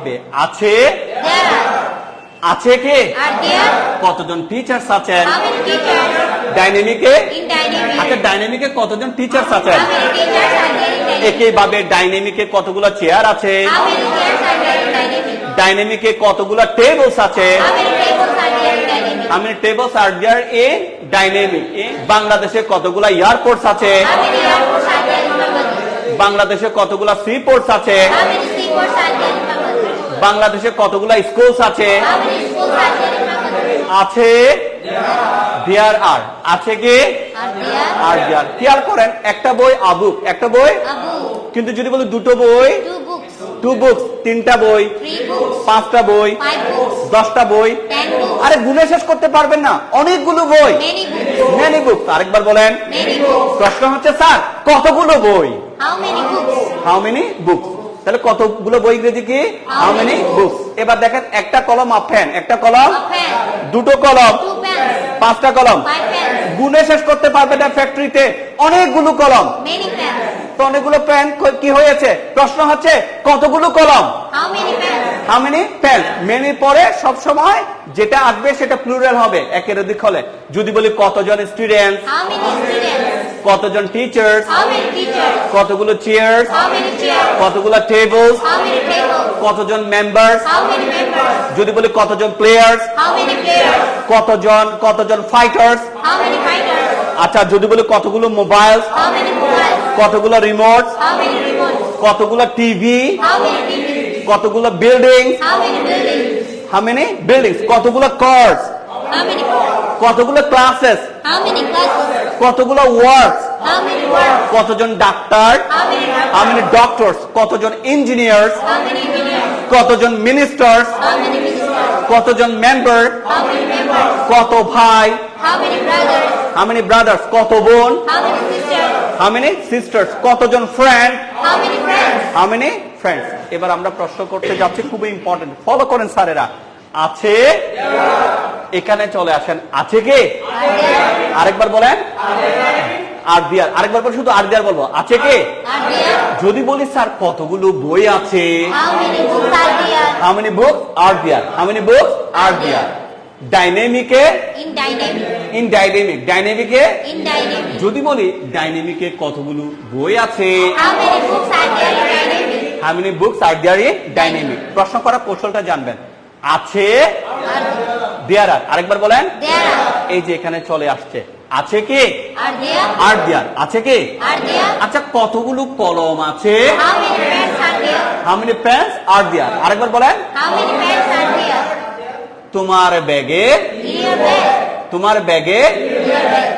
ভাবে আছে আছে কে কতজন টিচার্স আছেন ডাইনামিকে আচ্ছা ডাইনামিকে কতজন টিচার্স আছেন একইভাবে ডাইনামিকে কতগুলো চেয়ার আছে ডাইনামিকে কতগুলো টেবলস আছে How many tables are there in dynamic? বাংলাদেশে কতগুলা এয়ারপোর্টস আছে বাংলাদেশে কতগুলা সি পোর্টস আছে বাংলাদেশে কতগুলা স্কুলস আছে আছে there are আছে কি আর there খেয়াল করেন একটা বই আবুক একটা বই কিন্তু যদি বলি দুটো বই টু বুকস তিনটা বই পাঁচটা বই 10টা বই আরে গুণে শেষ করতে পারবেন না অনেকগুলো বই মেনি বুকস আরেকবার বলেন প্রশ্ন হচ্ছে স্যার কতগুলো বই হাউ মেনি বুকস তাহলে কতগুলো বই ইংরেজি কি হাউ মেনি বুকস এবার দেখেন একটা কলম আ পেন একটা কলম দুটো কলম পাঁচটা কলম গুণে শেষ করতে পারবেন না ফ্যাক্টরিতে অনেকগুলো কলম তো অনেকগুলো পেন কি হয়েছে প্রশ্ন হচ্ছে কতগুলো কলম হাউ মেনি পেন মেনি পরে সব সময় যেটা আসবে সেটা প্লুরাল হবে একের অধিক হলে যদি বলি কতজন স্টুডেন্ট কতজন টিচার্স কতগুলো চেয়ার্স কতগুলো টেবলস কতজন মেম্বার্স যদি বলি কতজন প্লেয়ার্স কতজন ফাইটার্স আচ্ছা যদি বলি কতগুলো মোবাইল কতগুলো রিমোট কতগুলো টিভি কতগুলো বিল্ডিং হাউ মেনি বিল্ডিংস কতগুলো কোর্স কতগুলো ক্লাসেস কতগুলো ওয়ার্ডস কতজন ডাক্তার হাউ মেনি ডক্টরস কতজন ইঞ্জিনিয়ার্স কতজন মিনিস্টার্স কতজন মেম্বার কত ভাই হাউ মেনি ব্রাদার্স কত বোন হাউ মেনি সিস্টার্স কতজন ফ্রেন্ড হাউ মেনি ফ্রেন্ডস এবার আমরা প্রশ্ন করতে যাচ্ছি খুবই ইম্পর্টেন্ট ফলো করেন স্যারেরা আছে এখানে চলে আসেন আছে কে আরেকবার বলেন আর দিয়ার আরেকবার বলে শুধু আর দিয়ার বলবো আছে কে যদি বলি স্যার কতগুলো বই আছে হাউ মেনি বুকস আর দিয়ার হাউ মেনি বুকস আর দিয়ার ডাইনামিকে ইন ডাইনামিকে যদি বলি ডাইনামিকে কতগুলো বই আছে how many books are there in dynamic প্রশ্ন করার কৌশলটা জানবেন আছে দেয়ার আর আরেকবার বলেন এই যে এখানে চলে আসছে আছে কি আর দেয়ার আছে কি আচ্ছা কতগুলো কলম আছে হাউ মেনি পেন্স আর দেয়ার আরেকবার বলেন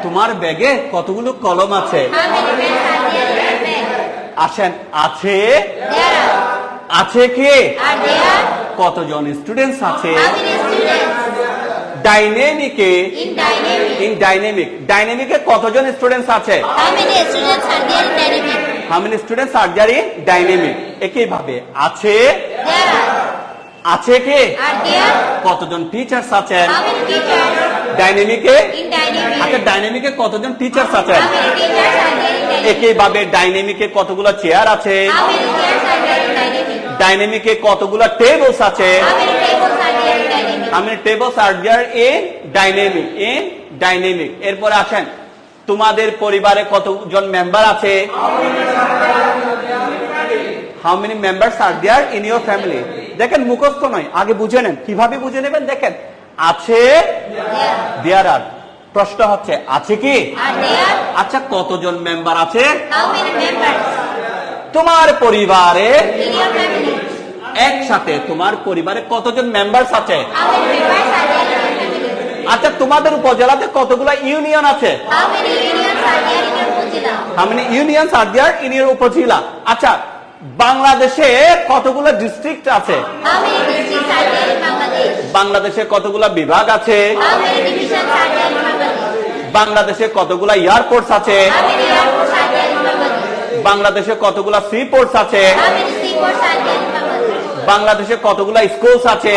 তোমার ব্যাগে কতগুলো কলম আছে আসেন আছে কি কতজন স্টুডেন্টস আছে ডাইনামিকে কতজন স্টুডেন্টস আছে how many students are there in dynamic একইভাবে আছে কি কতজন টিচার্স আছেন ডাইনামিকে আচ্ছা ডাইনামিকে কতজন টিচার্স আছেন একইভাবে ডাইনামিকে কতগুলো চেয়ার আছে ডাইনামিকে কতগুলো টেবলস আছে how many tables are there in dynamic এরপরে আসেন তোমাদের পরিবারে কতজন মেম্বার আছে how many members are there in your family দেখেন মুখস্থ নয় আগে বুঝে নেন কিভাবে বুঝে নেবেন দেখেন আছে দেয়ার আর প্রশ্ন হচ্ছে আছে কি আচ্ছা কতজন মেম্বার আছে তোমার পরিবারে একসাথে তোমার পরিবারে কতজন মেম্বার্স আছে আচ্ছা তোমাদের উপজেলাতে কতগুলো ইউনিয়ন আছে how many unions are there in your upazila আচ্ছা বাংলাদেশে কতগুলো ডিস্ট্রিক্ট আছে বাংলাদেশে কতগুলো বিভাগ আছে বাংলাদেশে কতগুলো এয়ারপোর্টস আছে বাংলাদেশে কতগুলো সি পোর্টস আছে বাংলাদেশে কতগুলো স্কুলস আছে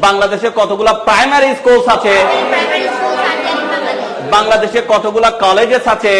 বাংলাদেশে কতগুলো প্রাইমারি স্কুলস আছে বাংলাদেশে কতগুলো কলেজেস আছে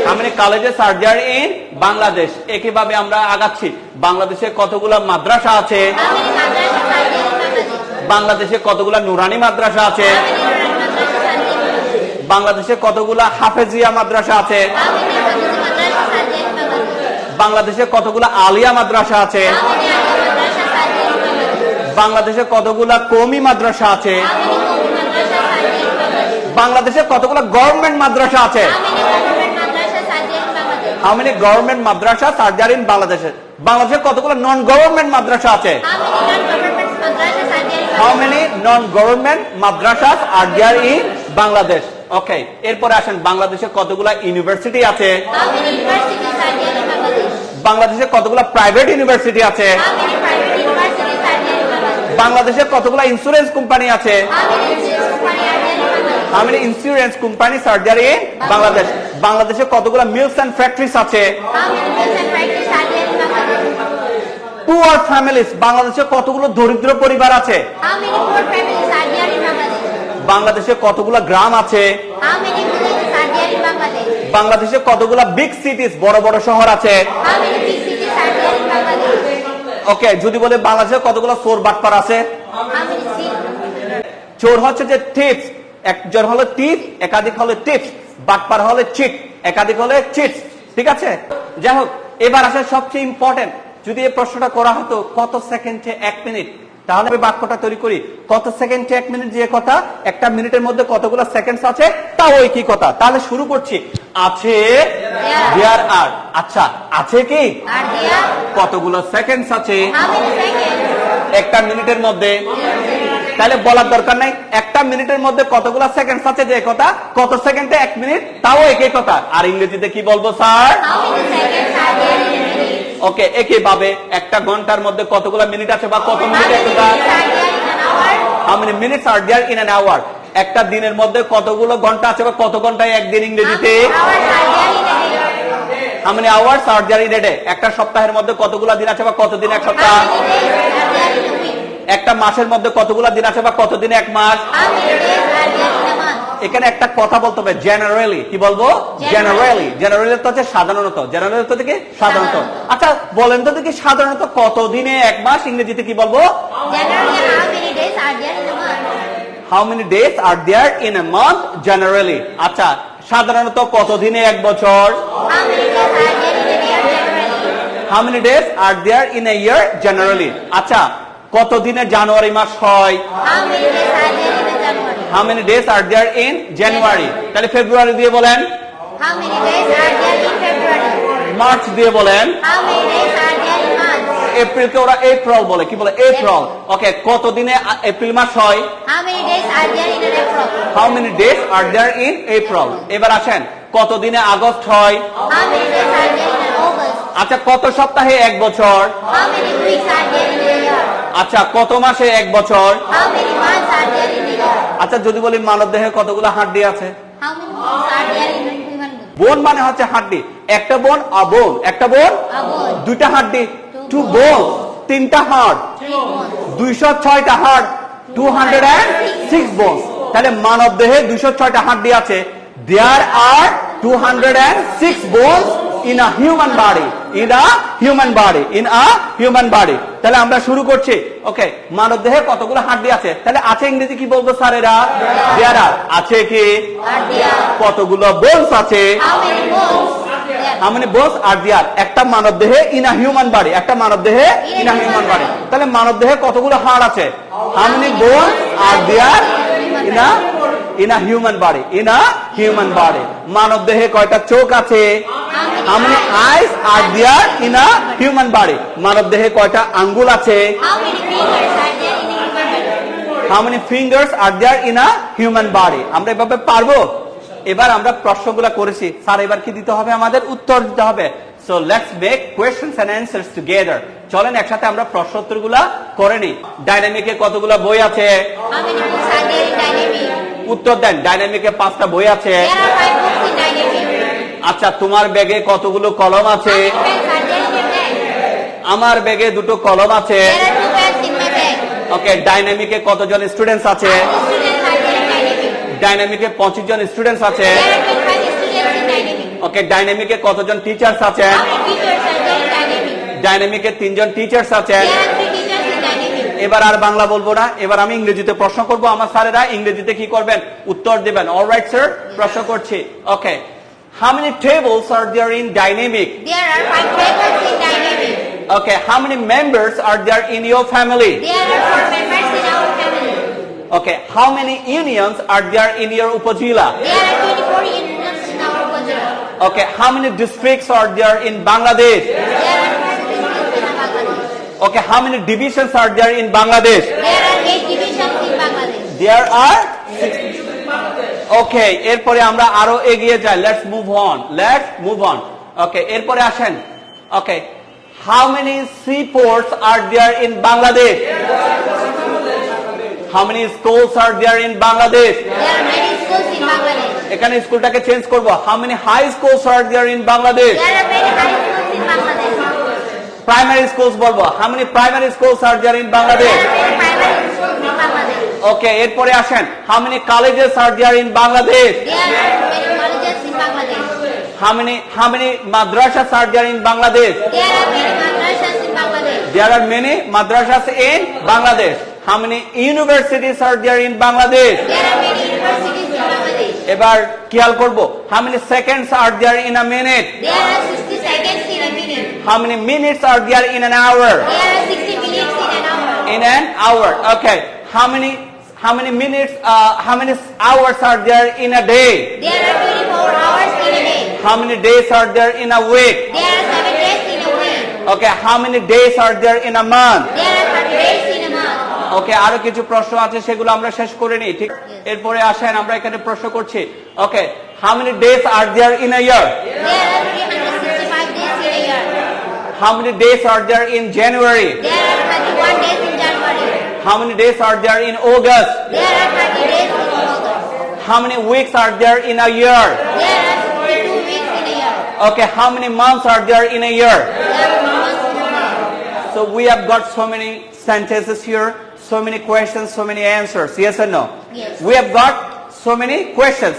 How many colleges are there in Bangladesh? একইভাবে আমরা আগাচ্ছি। বাংলাদেশে কতগুলো মাদ্রাসা আছে? How many madrasas are there in Bangladesh? বাংলাদেশে কতগুলো নুরানি মাদ্রাসা আছে? How many Nurani madrasas are there in Bangladesh? বাংলাদেশে কতগুলো হাফেজিয়া মাদ্রাসা আছে? How many Hafiz madrasas are there in Bangladesh? বাংলাদেশে কতগুলো আলিয়া মাদ্রাসা আছে? How many Aliyah madrasas are there in Bangladesh? বাংলাদেশে কতগুলো কওমি মাদ্রাসা আছে? How many Qawmi madrasas are there in Bangladesh? বাংলাদেশে কতগুলো গভর্নমেন্ট মাদ্রাসা আছে? How many government madrasas are there in Bangladesh? How many government madrasas are there in Bangladesh? বাংলাদেশে কতগুলো non government মাদ্রাসা আছে? How many non-government madrasas are there How many non-government madrasas are there in Bangladesh? in Bangladesh? Okay, এরপরে আসেন বাংলাদেশে কতগুলো university আছে? How many universities are there in Bangladesh? বাংলাদেশে কতগুলো প্রাইভেট ইউনিভার্সিটি আছে? How many private universities are there in Bangladesh? বাংলাদেশে কতগুলো ইন্স্যুরেন্স কোম্পানি আছে? How many insurance companies are there in Bangladesh? How many insurance companies are there in Bangladesh? বাংলাদেশে কতগুলো mills and factories আছে? How many mills and factories are there in Bangladesh? Poor families, বাংলাদেশে কতগুলো দরিদ্র পরিবার আছে? How many poor families are there in Bangladesh? বাংলাদেশে কতগুলো গ্রাম আছে? How many villages are there in Bangladesh? বাংলাদেশে কতগুলো বিগ সিটিজ, বড় বড় শহর আছে? How many big cities are there in Bangladesh? ওকে, যদি বলে বাংলাদেশে কতগুলো চোর বাটপার আছে? How many cities? চোর হচ্ছে যে টিপস, একজন হলো টিপ, একাধিক হলো টিপস, বাটপার হলে চিট, একাধিক হলে চিটস। ঠিক আছে, যাই হোক, এবার আসে সবচেয়ে ইম্পর্টেন্ট। যদি এই প্রশ্নটা করা হতো কত সেকেন্ডে 1 মিনিট, তাহলে আমি বাক্যটা তৈরি করি কত সেকেন্ডে 1 মিনিট, যে কথা একটা মিনিটের মধ্যে কতগুলো সেকেন্ডস আছে তাও একই কথা। তাহলে শুরু করছি। আছে, দেয়ার আর। আচ্ছা, আছে কি? Are there? কতগুলো সেকেন্ডস আছে How many seconds? একটা মিনিটের মধ্যে? তাহলে বলার দরকার নাই একটা মিনিটের মধ্যে কতগুলো সেকেন্ডস আছে, যে কথা কত সেকেন্ডে 1 মিনিট তাও একই কথা। আর ইংরেজিতে কি বলবো sir? How many seconds are there in a minute? ওকে, একইভাবে একটা ঘন্টার মধ্যে কতগুলো মিনিট আছে বা কত How মিনিট many আছে? minutes are there in an hour? How many minutes are there in an hour? একটা দিনের মধ্যে কতগুলো ঘন্টা আছে বা কত ঘন্টায় একদিন How ইংরেজিতে? many hours are there in a day? How many hours are there in a day? একটা সপ্তাহের মধ্যে কতগুলো দিন আছে বা কত দিন এক সপ্তাহ? How many days are there in a week? একটা মাসের মধ্যে কতগুলো দিন আছে বা কত দিন এক মাস? How many days are there in a month? এখানে একটা কথা বলতে হবে, জেনারেলি। কি বলবো? জেনারেলি। জেনারেলি তো হচ্ছে সাধারণত। জেনারেলি তো দেখি সাধারণত। আচ্ছা বলেন তো দেখি সাধারণত কত দিনে এক মাস ইংরেজিতে কি বলবো? Generally, how many days are there in a month? How many days are there in a month generally? আচ্ছা, সাধারণত কত দিনে এক বছর? How many days are there in a year generally? How many days are there in a year generally? আচ্ছা, কত দিনে জানুয়ারি মাস হয়? How many days are there in a January? How many days are there in January? তাহলে ফেব্রুয়ারি দিয়ে বলেন। How many days are there in February? March দিয়ে বলেন। How many days are there in March? এপ্রিলকে ওরা এপ্রিল বলে। কি বলে? April. ওকে, কত দিনে এপ্রিল মাস হয়? How many days are there in an April? How many days are there in April? এবার আসেন, কত দিনে আগস্ট হয়? How many days are there in an August? আচ্ছা, কত সপ্তাহে এক বছর? How many weeks are there in a year? আচ্ছা, কত মাসে এক বছর? How many months are there in a year? আচ্ছা, যদি বলি মানব দেহে কতগুলো হাড্ডি আছে? How many bones are there in a human body? বোন মানে হচ্ছে হাড্ডি। একটা বোন, বোন। একটা বোন, A bone, দুইটা হাড্ডি, টু 2 বোন। তিনটা হাড়, 3 bones. 206টা হাড়, 206 বোনস। তাহলে মানব দেহে 206টা হাড্ডি আছে। দেয়ার আর 206 bones in a human body. In a human body. In a human body. তাহলে আমরা শুরু করছি। ওকে, মানব দেহে কতগুলো হাড্ডি আছে? তাহলে আছে ইংরেজি কি বলবো স্যারেরা? দেয়ার আর। আছে কি? Are there? কতগুলো বোনস আছে? How many bones? There. How many bones are there? একটা মানব দেহে in a human body. একটা মানব দেহে in a human body. তাহলে মানব দেহে কতগুলো হাড় আছে? How many bones are there in a human body? In a human body. মানব দেহে কয়টা চোখ আছে? How many eyes are there in a human body? মানব দেহে কয়টা আঙ্গুল আছে? How many fingers are there in a human body? How many fingers are there in a human body? আমরা এভাবে পারবো? এবার আমরা প্রশ্নগুলো করেছি, স্যার এবার কি দিতে হবে? আমাদের উত্তর দিতে হবে। So let's make questions and answers together. চলেন একসাথে আমরা প্রশ্ন উত্তরগুলা করে নিই। ডাইনামিকে কতগুলো বই আছে? How many books are there in dynamic? উত্তর দেন। ডাইনামিকে 5টা বই আছে। There are 5 books in dynamic. আচ্ছা, তোমার ব্যাগে কতগুলো কলম আছে? How many pens are there in your bag? আমার ব্যাগে 2টো কলম আছে। There are 2 pens in my bag. ওকে, ডাইনামিকে কতজন স্টুডেন্টস আছে? How many students are there in dynamic? ডাইনামিকে 25 জন স্টুডেন্টস আছে। There are 25 students in dynamic. Okay ডাইনামিকে কতজন টিচার্স আছেন How many teachers are there in dynamic? ডাইনামিকে 3 জন টিচার্স আছেন There are 3 teachers in dynamic. এবার আর বাংলা বলবো না এবার আমি ইংরেজিতে প্রশ্ন করব আমার স্যারেরা ইংরেজিতে কি করবেন উত্তর দিবেন অলরাইট স্যার প্রশ্ন করছি ওকে how many tables are there in dynamic There are 5 tables in dynamic. okay how many members are there in your family There are 4 members in our family. okay how many unions are there in your upazila There are 24 unions in our Upazila. okay how many districts are there in bangladesh There are 4 districts in Bangladesh. okay how many divisions are there in bangladesh There are 8 divisions in Bangladesh. there are ওকে এরপরে আমরা আরো এগিয়ে যাই let's move on okay এরপরে আসেন okay how many sea ports are there in Bangladesh how many schools are there in Bangladesh There are many schools in Bangladesh. এখানে স্কুলটাকে change করব how many high schools are there in Bangladesh There are many high schools in Bangladesh. Primary schools বলবো how many primary schools are there in Bangladesh There are many primary schools in Bangladesh. Okay এরপরে আসেন how many colleges R there in Bangladesh There are many colleges in Bangladesh. how many madrasas are there in bangladesh There are many madrasas in Bangladesh. there are many madrasas in bangladesh how many universities are there in bangladesh There are many universities in Bangladesh. এবার খেয়াল করব how many seconds are there in a minute There are 60 seconds in a minute. how many minutes are there in an hour There are 60 minutes in an hour. in an hour okay how many minutes how many hours are there in a day There are 24 hours in a day. how many days are there in a week There are 7 days in a week. okay how many days are there in a month There are 30 days in a month. ওকে আরো কিছু প্রশ্ন আছে সেগুলো আমরা শেষ করে নিই ঠিক এরপরে আসেন আমরা এখানে প্রশ্ন করছি okay how many days are there in a year There are 365 days in a year. How many days are there in January There are 31 days in January. How many days are there in August There are 30 days in August. How many weeks are there in a year There are 52 weeks in a year. Okay how many months are there in a year There are months in a year. so we have got so many sentences here so many questions so many answers yes or no Yes. we have got so many questions